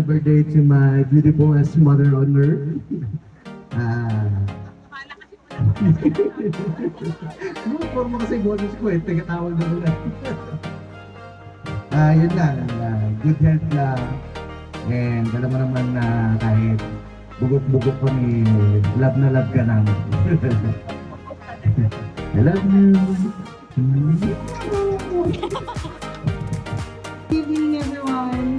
happy birthday to my beautiful mother on earth. Forma kasi boses ko eh, tagatawag na ulan. Yun lang, good health lang. And alam mo naman na kahit bugok-bugok kami, love na love ka namin. I love you. Good evening, everyone.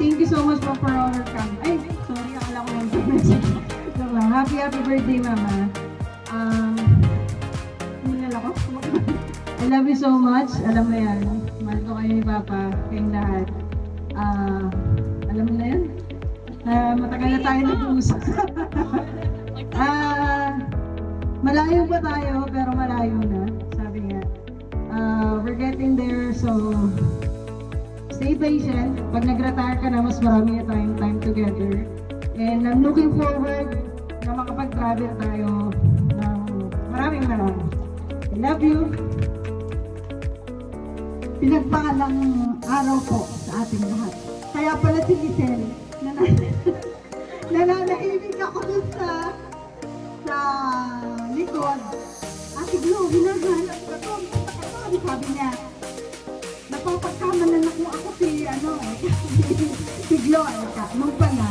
Thank you so much for our come. Ay, sorry, akala ko lang sa message. Joke lang. Happy birthday, Mama. Hinala ko. I love you so much. Alam mo yan. Mahal ko kayo ni Papa, kayong lahat. Alam mo na yan. Matagal na tayo nag-uusap. Malayo pa tayo, pero malayo na. Sabi nga. We're getting there, so stay patient. Pag nag-retire ka na, mas marami na tayong time together. And I'm looking forward na makapag-travel tayo ng maraming. I love you. Pinagpalang araw po sa ating lahat. Kaya pala si Giselle, nananahimik ako dun sa likod. Ate Glo, hinahanap ka to, sabi niya. Napapagkamanan ako si Glo, nung pala,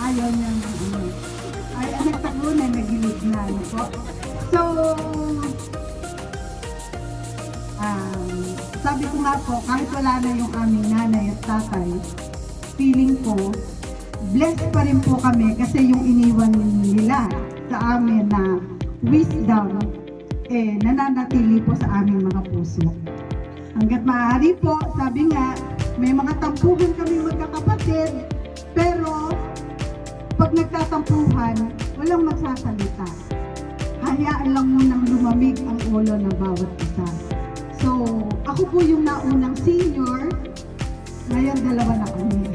ayaw niya ay nagtakbo na, nagilid na, po. So, sabi ko nga po, kahit wala na yung aming nanay at tatay, feeling ko, blessed pa rin po kami kasi yung iniwan nila sa amin na wisdom, nananatili po sa aming mga puso. Hanggat maaari po, sabi nga, may mga tampuhan kami magkakapatid, pero pag nagtatampuhan, walang magsasalita. Hayaan lang munang lumamig ang ulo ng bawat isa. So, ako po yung naunang senior, ngayon dalawa na kami.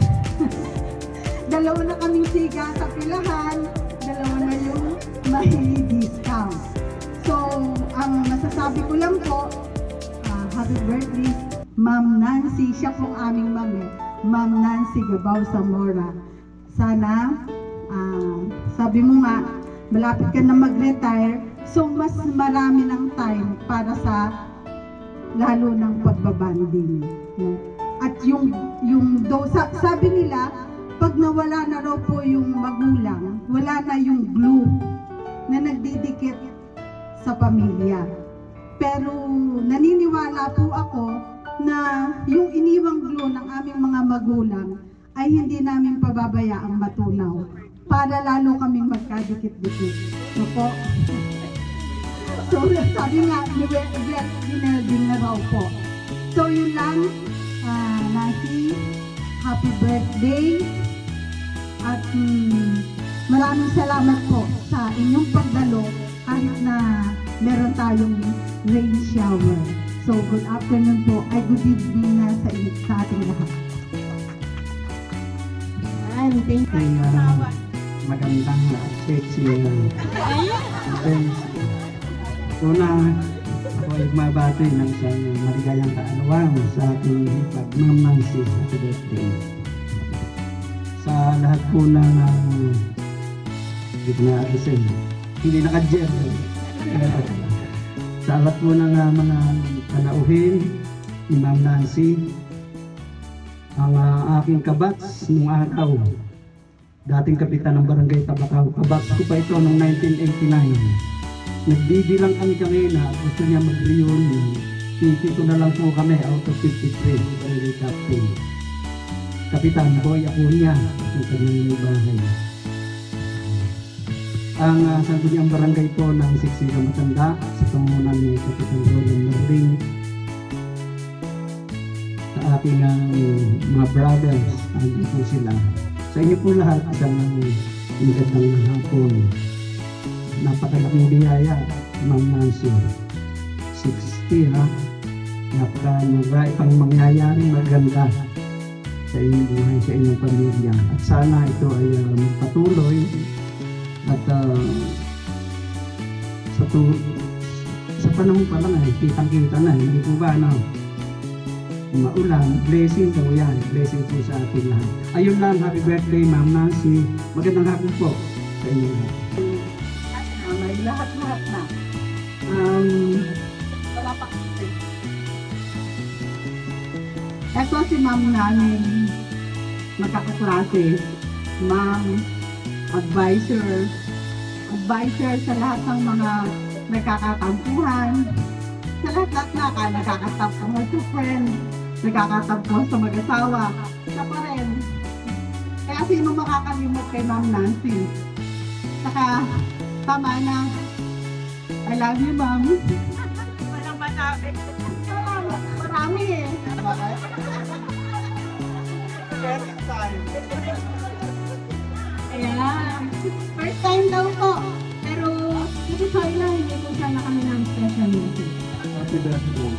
Dalawa na kaming siga sa pilahan, dalawa na yung may discount. So, ang masasabi ko lang po, happy birthday, Ma'am Nancy, siya pong aming mami, Ma'am Nancy Gabaw Zamora. Sana, sabi mo nga, malapit ka na mag-retire, so mas marami ng time para sa lalo ng pagbabanding. At sabi nila, pag nawala na raw po yung magulang, wala na yung glue na nagdidikit sa pamilya. Pero naniniwala po ako na yung iniwang glue ng aming mga magulang ay hindi namin pababayaang matunaw para lalo kaming magkadikit-dikit. So po, so sabi nga, ginelding na raw po. So yun lang, Nancy, happy birthday. At maraming salamat po sa inyong pagdalo kahit na meron tayong rain shower. So good afternoon po, ay good evening na sa ating lahat. Thank you. Magandang sexy events. Una, ako ay mabati ng isang maligayang kaanuwang sa ating Ma'am Nancy happy birthday. Sa lahat po ng hindi naka-gel. Sa lahat po ng mga panauhin ni Ma'am Nancy, ang aking kabats nung araw, dating kapitan ng Barangay Tabacao. Kabats ko pa ito noong 1989. Nagbibilang kami na gusto niya mag-reunion. 52 na lang po kami out of 53, Barangay Captain. Kapitan Boy Acuña, yung kanyang bahay. Ang sangguniang barangay po ng Siksiga Matanda, sa pamunan ni Kapitan Roland Merling, sa ating mga brothers, andun po sila. Sa inyo po lahat, isang magandang hapon. Napakalaking biyaya, Ma'am Nancy. 60 ha. Napaka-nagay pang mangyayaring maganda sa inyong buhay, sa inyong pamilya. At sana ito ay magpatuloy at sa panahon pa lang ay kitang-kita na, hindi po ba maulan, blessing daw yan. Blessing po sa ating lahat. Ayun lang, happy birthday Ma'am Nancy. Magandang hapon po sa inyo. May lahat-lahat na. Wala pa kasi. Ito si ma'am namin, magkakaklase, ma'am, advisor sa lahat ng mga nagkakatampuhan, sa lahat-lahat na nagkakatampuhan sa friend, nagkakatampuhan sa mag-asawa, siya pa rin. Kaya sino makakalimot kay Ma'am Nancy? Saka, tama na. I love you, Ma'am. Walang masabi. Marami eh. Ayan. First time daw po. Pero, dito sa ilang, hindi po sana kami ng special message. Happy birthday.